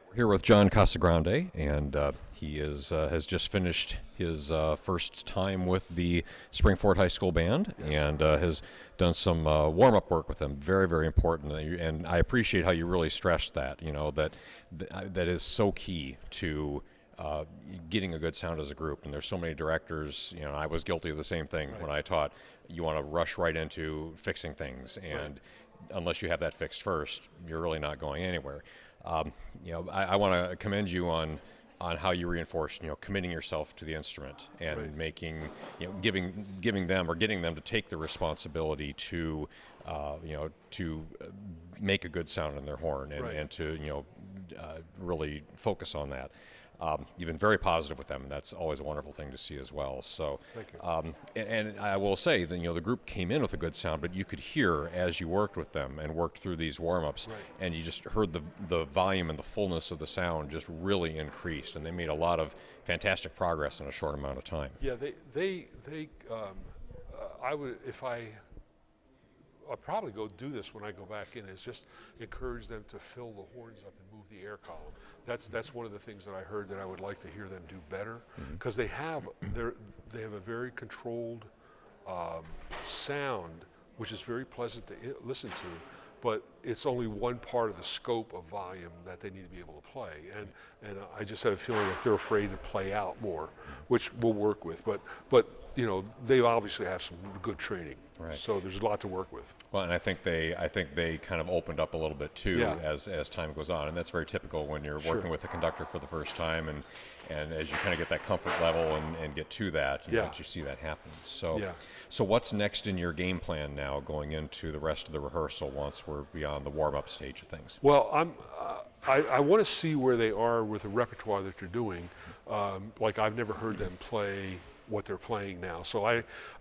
We're here with John Casagrande, and he has just finished his first time with the Springford High School Band, and has done some warm-up work with them. Very, very important, and I appreciate how you really stressed that. You know that is so key to getting a good sound as a group. And there's so many directors. You know, I was guilty of the same thing when I taught. You want to rush right into fixing things, and unless you have that fixed first, you're really not going anywhere. I want to commend you on how you reinforced, committing yourself to the instrument and making, giving them or getting them to take the responsibility to, to make a good sound in their horn and to, really focus on that. You've been very positive with them, and that's always a wonderful thing to see as well. So, thank you. And I will say that the group came in with a good sound, but you could hear as you worked with them and worked through these warm-ups, and you just heard the volume and the fullness of the sound just really increased, and they made a lot of fantastic progress in a short amount of time. Yeah, I would, if I'll probably go do this when I go back in, is just encourage them to fill the horns up and move the air column. That's one of the things that I heard that I would like to hear them do better, because they have a very controlled sound, which is very pleasant to listen to, but it's only one part of the scope of volume that they need to be able to play, and I just have a feeling that they're afraid to play out more, which we'll work with, but they obviously have some good training, so there's a lot to work with. Well, and I think they kind of opened up a little bit too as time goes on, and that's very typical when you're working with a conductor for the first time, and as you kind of get that comfort level and get to that, you see that happen. So what's next in your game plan now, going into the rest of the rehearsal once we're beyond the warm-up stage of things? Well, I want to see where they are with the repertoire that they're doing. Like, I've never heard them play what they're playing now, so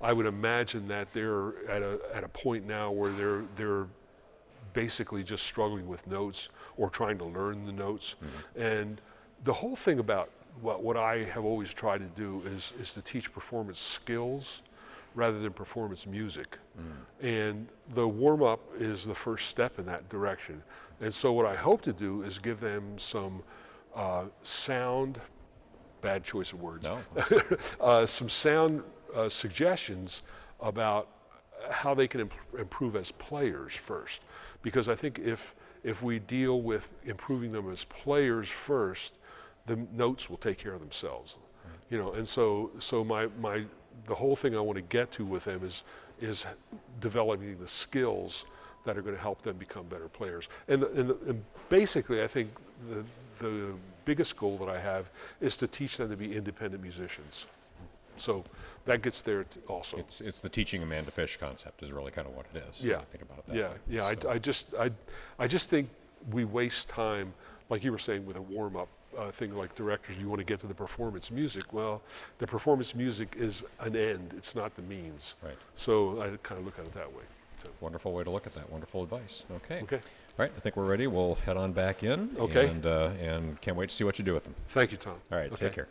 I would imagine that they're at a point now where they're basically just struggling with notes or trying to learn the notes. And the whole thing about what I have always tried to do is to teach performance skills rather than performance music. And the warm-up is the first step in that direction. And so what I hope to do is give them some sound, bad choice of words, some sound suggestions about how they can improve as players first. Because I think if we deal with improving them as players first, the notes will take care of themselves. And so the whole thing I want to get to with them is developing the skills that are going to help them become better players. And basically, I think the biggest goal that I have is to teach them to be independent musicians. So that gets there also. It's the teaching a man to fish concept is really kind of what it is. Yeah. Think about it that way. Yeah. So. I just think we waste time, like you were saying, with a warm-up thing. Like directors, you want to get to the performance music. Well, the performance music is an end. It's not the means. Right. So I kind of look at it that way. So. Wonderful way to look at that. Wonderful advice. Okay. Okay. All right, I think we're ready. We'll head on back in. Okay. And can't wait to see what you do with them. Thank you, Tom. All right, Okay. take care.